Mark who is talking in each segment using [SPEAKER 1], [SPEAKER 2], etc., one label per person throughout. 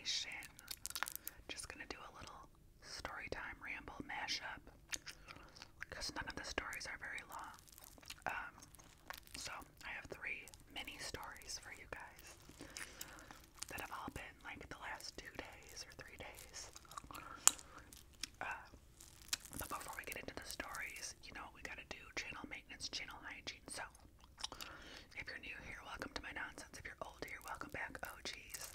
[SPEAKER 1] Nation. Just gonna do a little story time ramble mashup because none of the stories are very long. So I have 3 mini stories for you guys that have all been like the last 2 days or 3 days. But before we get into the stories, you know what we gotta do: channel maintenance, channel hygiene. So if you're new here, welcome to my nonsense. If you're old here, welcome back, OGs.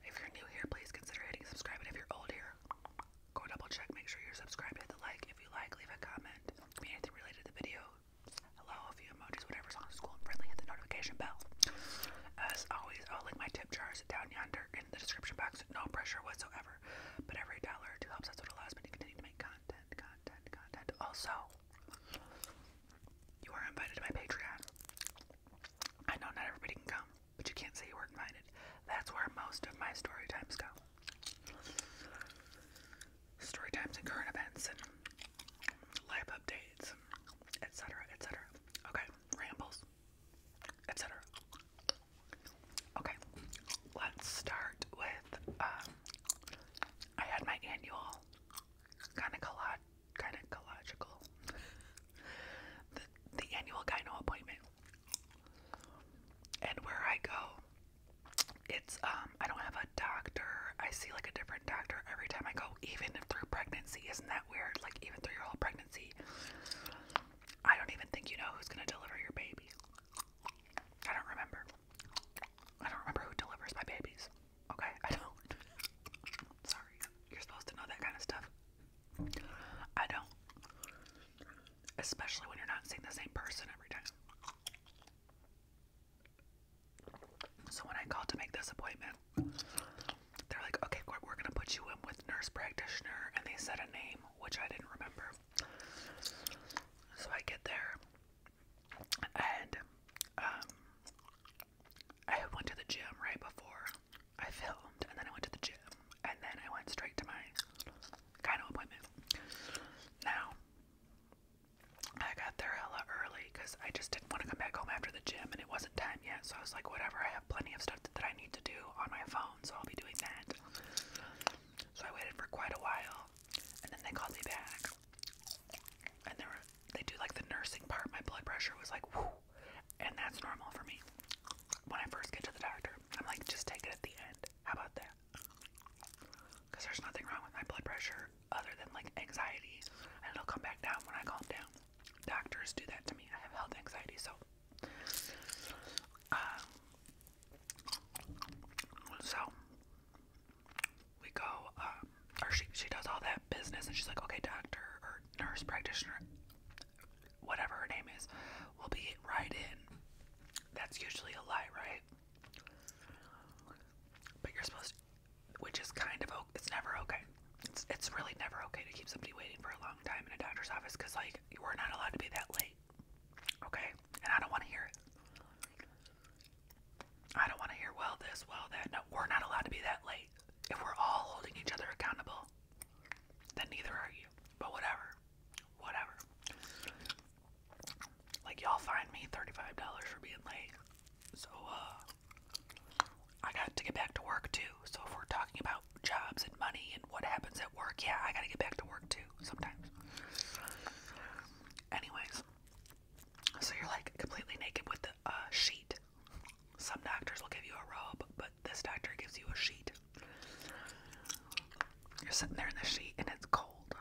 [SPEAKER 1] If you're new here, please consider hitting subscribe. And if you're old here, go double check, make sure you're subscribed, hit the like. If you like, leave a comment. Anything related to the video, hello, a few emojis, whatever's on school and friendly, hit the notification bell. As always, I'll link my tip jars down yonder in the description box. No pressure whatsoever, but every dollar or two helps. That's what allows me to continue to make content. Also, you are invited to my Patreon. I know not everybody can come, but you can't say you were invited. That's where most of my story times go. Story times and current events and life updates, etc., etc. Okay, rambles, etc. Okay, let's start with, I had my annual gynecological, the annual gyno appointment. And where I go, it's, I don't have a doctor. I see like a different doctor every time I go, even through pregnancy. Isn't that weird? Like, even through your whole pregnancy, I don't even think you know who's gonna deliver your baby. I don't remember who delivers my babies. Okay, I don't. Sorry, you're supposed to know that kind of stuff. I don't. Especially when you're not seeing the same person every time. So when I called to make this appointment, they're like, okay, we're gonna put you in with nurse practitioner, and they said a name, which I didn't remember. So I get there, and I went to the gym right before I filmed, and then I went to the gym, and then I went straight to my gyno appointment. Now, I got there hella early because I just didn't want to come back home after the gym, and it wasn't time yet, so I was like, whatever, I have plenty of stuff that I need to do on my phone, so I'll be doing that. So I waited for quite a while, and then they called me back, and they do like the nursing part. My blood pressure was like, whoo, and that's normal for me. When I first get to the doctor, I'm like, just take it at the end. How about that? Because there's nothing wrong with my blood pressure other than like anxiety, and it'll come back down when I calm down. Doctors do that to me. I have health anxiety, so we go, or she does all that business, and she's like, okay, doctor or nurse practitioner, whatever her name is, will be right in. That's usually a lie, right? But you're supposed to, which is kind of, it's never okay. It's really never okay to keep somebody waiting for a long time in a doctor's office, because like, we're not allowed to be that late. Okay? And I don't want to hear it. I don't want to hear, well this, well that. No, we're not allowed to be that late. If we're all holding each other accountable, then neither are you. But whatever. Like, y'all fine me $35 for being late. So, I got to get back to work too. So if we're talking about jobs and money and what happens at work, yeah, I gotta get back to work too sometimes. Anyways, so you're like completely naked with the sheet. Some doctors will give you a robe, but this doctor gives you a sheet. You're sitting there in the sheet and it's cold.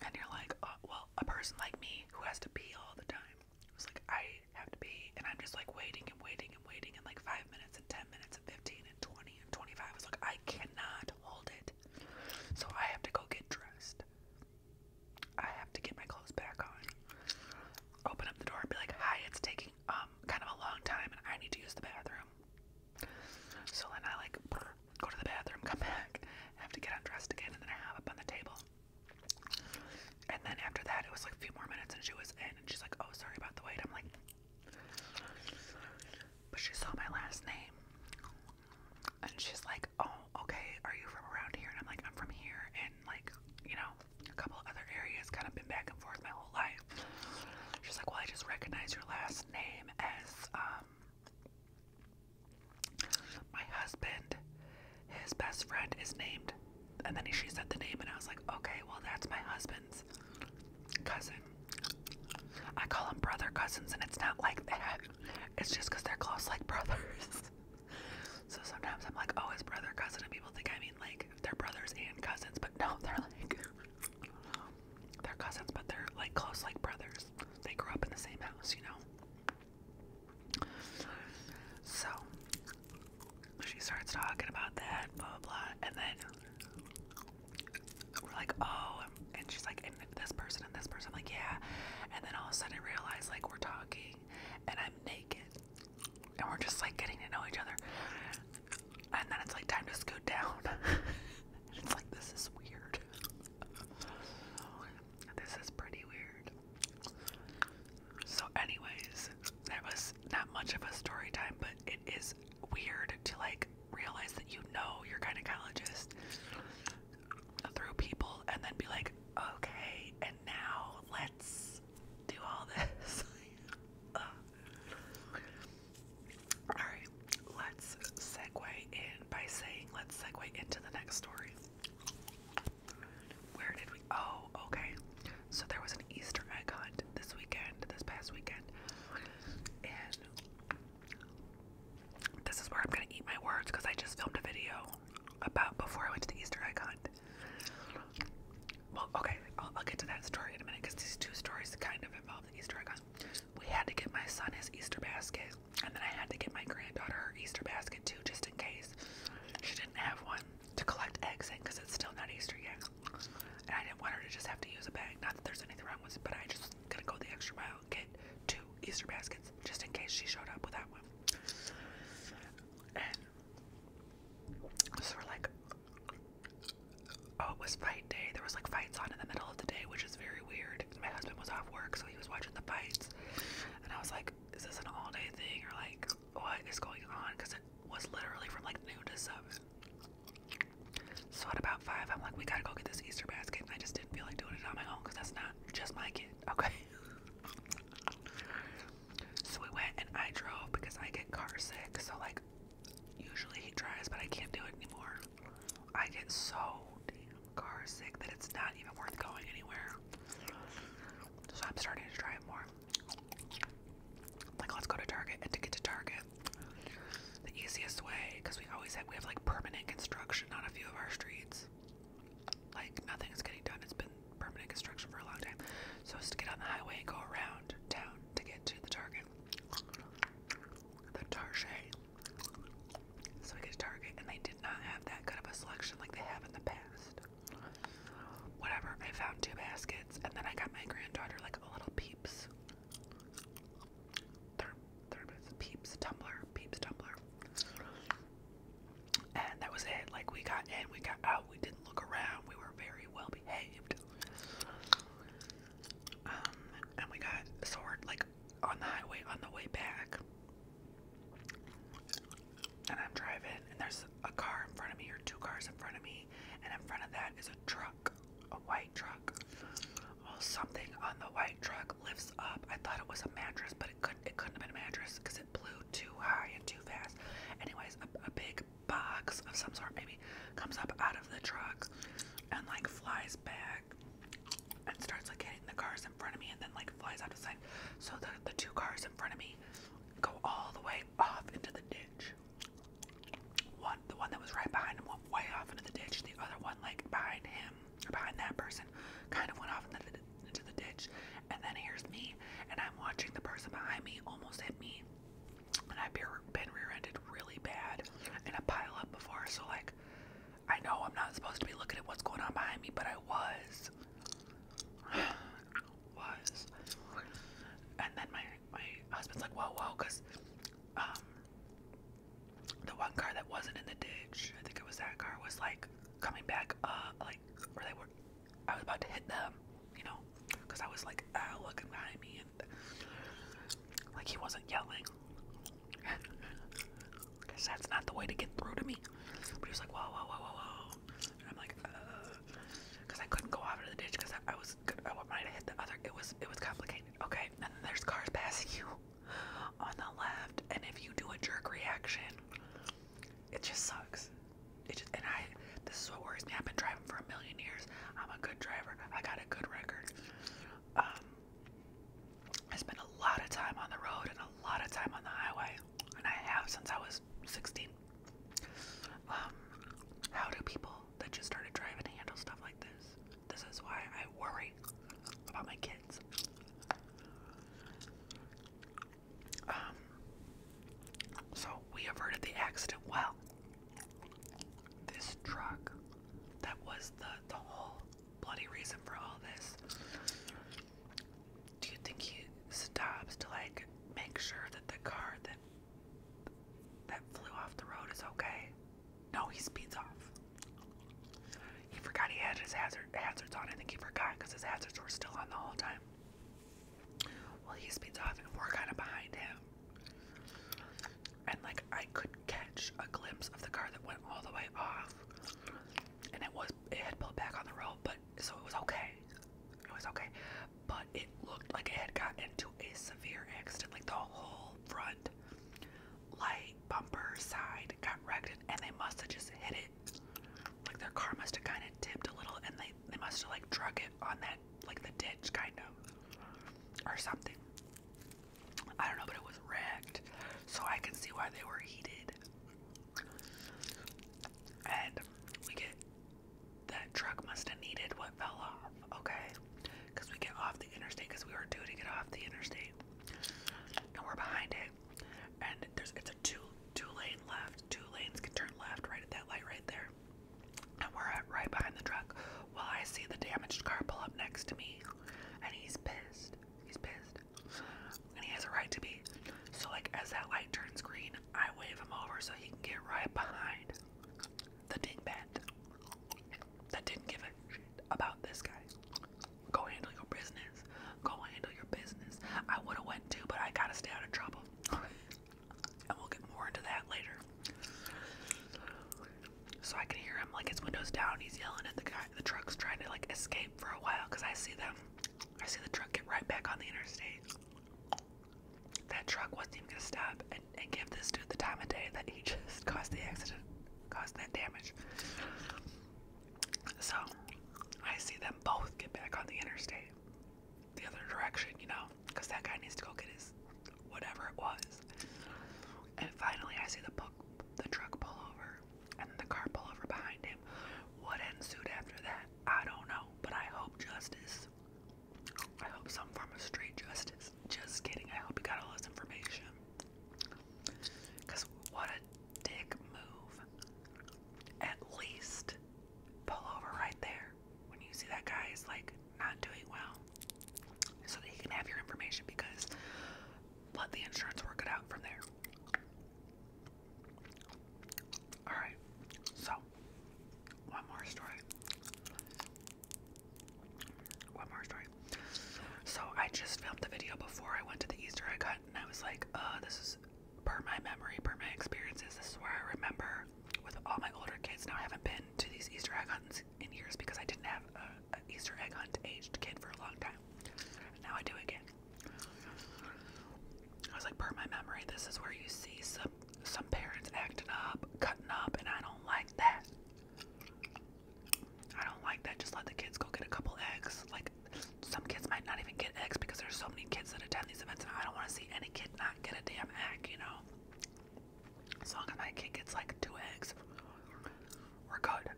[SPEAKER 1] And you're like, oh, well, a person like me who has to pee all the time. It's like, I have to pee, and I'm just like waiting and like 5 minutes and 10 minutes and 15 and 20 and 25. It's like, I cannot hold it. So I have to go get dressed. I have to get my clothes back on. Open up the door and be like, hi, it's taking kind of a long time and I need to use the bathroom. So then I like go to the bathroom, come back, have to get undressed again, and then I hop up on the table. And then after that, it was like a few more minutes and she was in, and she's like, oh, sorry about the wait. I'm like, his best friend is named, and then she said the name, and I was like, okay, well, that's my husband's cousin. I call them brother cousins, and it's not like that. It's just because they're close like brothers. So sometimes I'm like, oh, his brother cousin, and people think I mean like they're brothers and cousins, but no, they're like they're cousins, but they're like close like brothers. They grew up in the same house, you know. So she starts talking about that, blah blah blah, and then we're like, oh, and she's like, and this person and this person. I'm like, yeah. And then all of a sudden I realize like we're talking and I'm naked and we're just like getting to know each other, and then it's like time to scoot down. It's like, this is weird. This is pretty weird. So anyways, that was not much of a story time, but it is weird to like realize that you know your gynecologist through people and then be like, okay, and now let's do all this. Alright, let's segue in by saying let's segue into the next story. Where did we, oh, okay. So there was an Easter egg hunt this past weekend, and this is where I'm gonna eat my words because I just filmed a video about before I went to the Easter egg hunt. Well, okay, I'll get to that story in a minute because these two stories kind of involve the Easter egg hunt. We had to get my son his Easter basket, and then I had to get my granddaughter her Easter basket too, just in case she didn't have one to collect eggs in because it's still not Easter yet. And I didn't want her to just have to use a bag. Not that there's anything wrong with it, but I just gonna go the extra mile and get 2 Easter baskets just in case she showed up without one. And so we're like, oh, it was fight day. There was like fights on in the middle of the day, which is very weird. My husband was off work, so he was watching the fights. And I was like, is this an all-day thing, or like, what is going on? Because it was literally from like noon to 7. So at about 5, I'm like, we gotta go get this Easter basket. And I just didn't feel like doing it on my own because that's not just my kid, okay? So we went and I drove because I get car sick. So like, usually he drives, but I can't do it anymore. I get so damn car sick that it's not even worth going anywhere. So I'm starting to drive more. Like, let's go to Target. And to get to Target, the easiest way, because we have like permanent construction on a few of our streets. Like, nothing's getting done. It's been permanent construction for a long time. So it's to get on the highway and go around town to get to the Target. The Target. So we get to Target, and they did not have that good of a selection like they have in the past. Whatever, I found 2 baskets, and then I got my granddaughter like a little Peeps. Peeps tumbler. And that was it. Like, we got in, we got out, we didn't look around, we were very well behaved. And we got sort like on the highway on the way back. And I'm driving, and there's a car in front of me, or 2 cars in front of me, and in front of that is a truck, a white truck. Well, something on the white truck lifts up. I thought it was a mattress, but it couldn't have been a mattress because it blew too high and too fast. Anyways, a big box of some sort maybe comes up out of the truck and like flies back and starts like hitting the cars in front of me, and then like flies out of sight. So the 2 cars in front of me go all the way off into the ditch. The one that was right behind him went way off into the ditch. The other one, like behind him or behind that person, kind of went off into the ditch. And then here's me, and I'm watching the person behind me almost hit me. And I've been rear-ended really bad in a pile-up before, so like, I know I'm not supposed to be looking at what's going on behind me, but I was. And then my husband's like, whoa, because the one car that wasn't in the ditch, I think it was that car, was like coming back like where they were. I was about to hit them, you know, because I was like looking behind me, and like he wasn't yelling, because that's not the way to get through to me. But he was like, whoa. And I'm like, because I couldn't go off into the ditch because I might have hit the other. It was complicated. Okay, and then there's cars passing you on the left, and if you do a jerk reaction, it just sucks. And since I was 16. How do people that just started driving handle stuff like this? This is why I worry about my kids. So we averted the accident well. This truck that was the whole bloody reason for all this. Do you think he stops to like make sure that the car that flew off the road is okay? No, he speeds off. He forgot he had his hazards on. I think he forgot because his hazards were still on the whole time. Well, he speeds off and we're kind of behind him. And like I could catch a glimpse of the car that went all the way off. And it had pulled back on the road, but so it was okay. It was okay. But it looked like it had got into a severe accident. Like the whole front light, bumper, side got wrecked, and they must have just hit it. Like their car must have kind of tipped a little, and they must have like drug it on that, like the ditch kind of, or something. I don't know, but it was wrecked. So I can see why they were heated. And we get, that truck must have needed what fell off, okay? Because we get off the interstate, because we were due to get off the interstate. And we're behind it. And it's a two lane left. 2 lanes can turn left right at that light right there. And we're right behind the truck. Well, I see the damaged car pull up next to me. And he's pissed. He's pissed. And he has a right to be. So like as that light turns green, I wave him over so he can get right behind the dingbat that didn't give a shit about this guy. Go handle your business. Go handle your business. I would have went too, but I gotta stay out of trouble. And we'll get more into that later. So I can hear him like his windows down. He's yelling at the guy. The truck's trying to like escape for a while because I see the truck get right back on the interstate. That truck wasn't even gonna stop and give this dude the time of day that he just caused the accident, caused that damage. So I see them both get back on the interstate, the other direction, you know, because that guy needs to go get his whatever it was. And finally, I see the truck pull over, and the car pull over behind him. What ensued after that, I don't know, but I hope justice. I hope some form of straight justice. Just kidding. I hope he got all this information. Because what a dick move. At least pull over right there when you see that guy is like not doing well, so that he can have your information, because let the insurance work it out from there. Alright, so one more story. So I just filmed the video before I went to the Easter egg hunt, and I was like, this is per my memory, per my experiences, this is where I remember with all my older kids. Now I haven't been to these Easter egg hunts in years because I didn't have an Easter egg hunt aged kid for a long time. And now I do again. I was like, per my memory, this is where you see some parents acting up, cutting up, and I don't like that. I don't like that. Just let the kids go get a couple eggs. Like, some kids might not even get eggs because there's so many kids that attend these events, and I don't want to see any kid not get a damn egg, you know? As long as my kid gets like 2 eggs, we're good.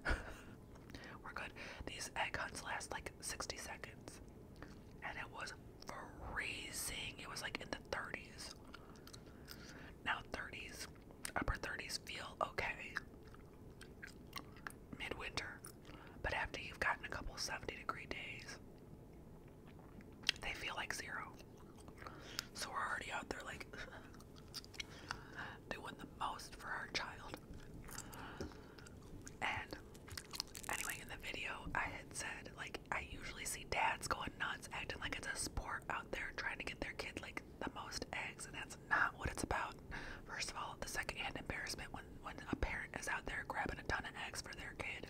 [SPEAKER 1] We're good. These egg hunts last like 60 seconds, and it was freezing. It was like in the 30s. Now 30s, upper 30s feel okay midwinter, but after you've gotten a couple 70-degree days, they feel like 0. So we're already out there like doing the most for our child. And anyway, in the video I had said, like, I usually see dads going nuts, acting like it's a sport out there, trying to get their kid like the most eggs, and that's not what it's about. First of all, the secondhand embarrassment when a parent is out there grabbing a ton of eggs for their kid.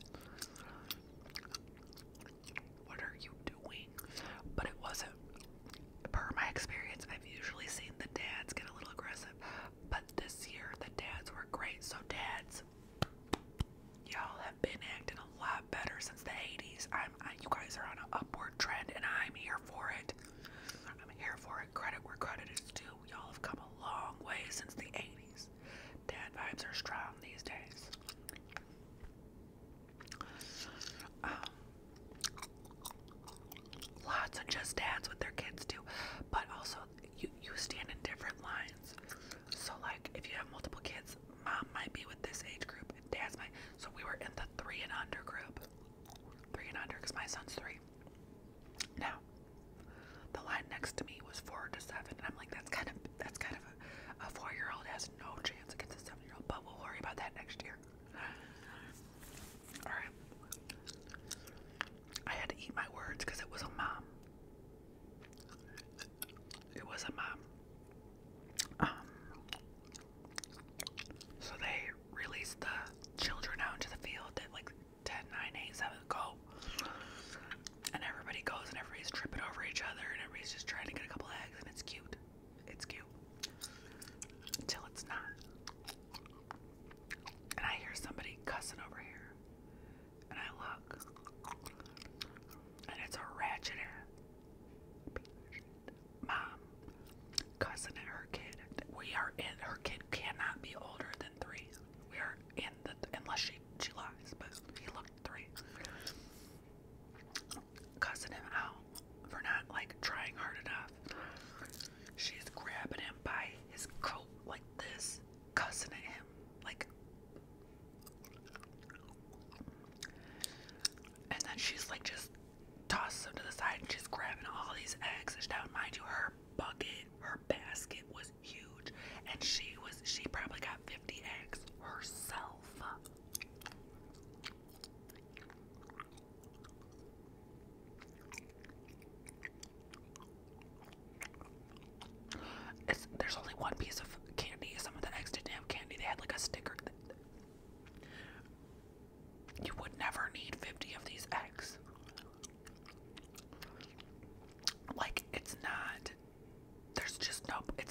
[SPEAKER 1] What are you doing? But it wasn't. Per my experience, I've usually seen the dads get a little aggressive, but this year the dads were great. So dads, y'all have been acting a lot better since the 80s.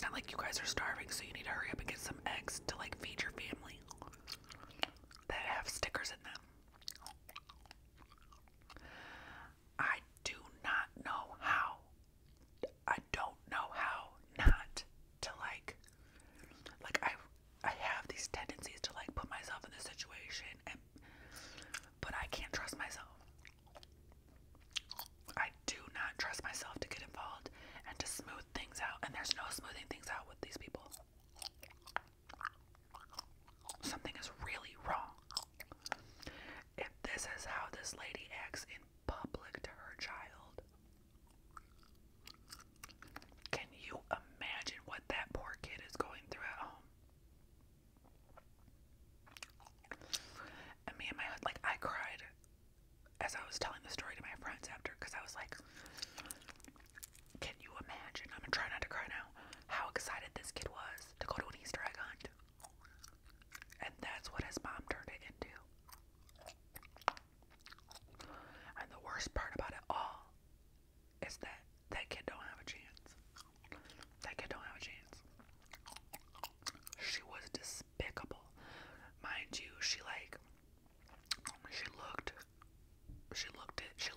[SPEAKER 1] it's not like you guys are starving, so you need to hurry up and get some eggs to like feed your family that have stickers in them. I do not know how. I don't know how not to like I have these tendencies to like put myself in this situation, but I can't trust myself. I do not trust myself to get involved and to smooth things out, and there's no smoothing things out with these people. Something is really wrong. If this is how this lady acts in public to her child, can you imagine what that poor kid is going through at home? And me and my husband, like, I cried as I was telling the story to my friends after, because I was like, can you imagine? I'm gonna try not to cry now. How excited this kid was to go to an Easter egg hunt. And that's what his mom turned it into. And the worst part about it all is that that kid don't have a chance. That kid don't have a chance. She was despicable. Mind you, she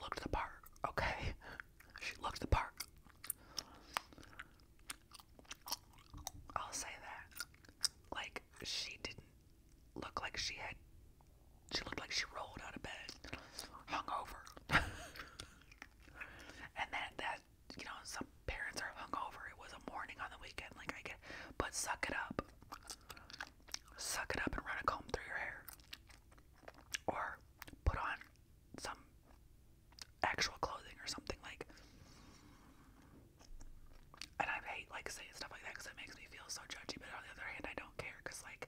[SPEAKER 1] looked the part, okay? She looked the part. I'll say that. Like, she didn't look like she looked like she rolled out of bed, hungover. And that, you know, some parents are hungover. It was a morning on the weekend, like I get, but suck it up. Suck it up and run a comb through your hair. Or put on some actual clothing or something, like. And I hate like saying stuff like that because it makes me feel so judgy, but on the other hand I don't care, because like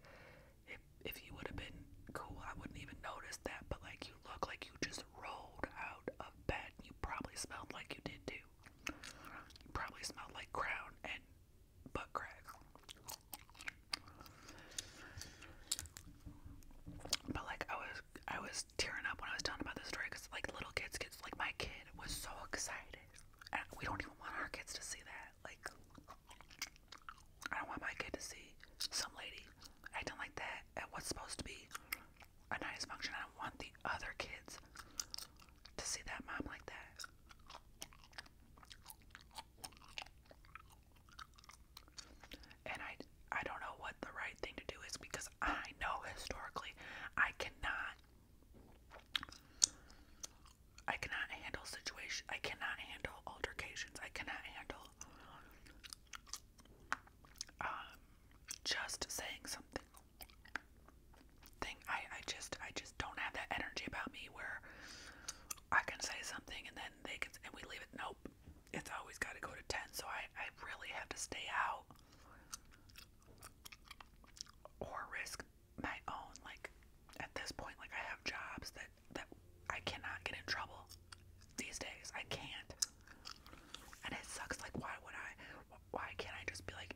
[SPEAKER 1] if you would have been cool I wouldn't even notice that, but like you look like you just rolled out of bed. You probably smelled like you did too. You probably smelled like crown and butt crack. But like I was tearing up when I was telling about this story, because like little kids like my kid was so excited, and we don't even want our kids to see that. Like, I don't want my kid to see some lady acting like that at what's supposed to be a nice function. I don't want the other kids to see that mom like that. And I don't know what the right thing to do is, because I know historically I cannot handle situations. I cannot handle altercations. I cannot handle just saying something. I just don't have that energy about me where I can say something and then and we leave it. Nope. It's always got to go to 10. So I really have to stay out or risk my own. Like, at this point, like, I have jobs that I cannot get in trouble these days. I can't. And it sucks. Like, why can't I just be like,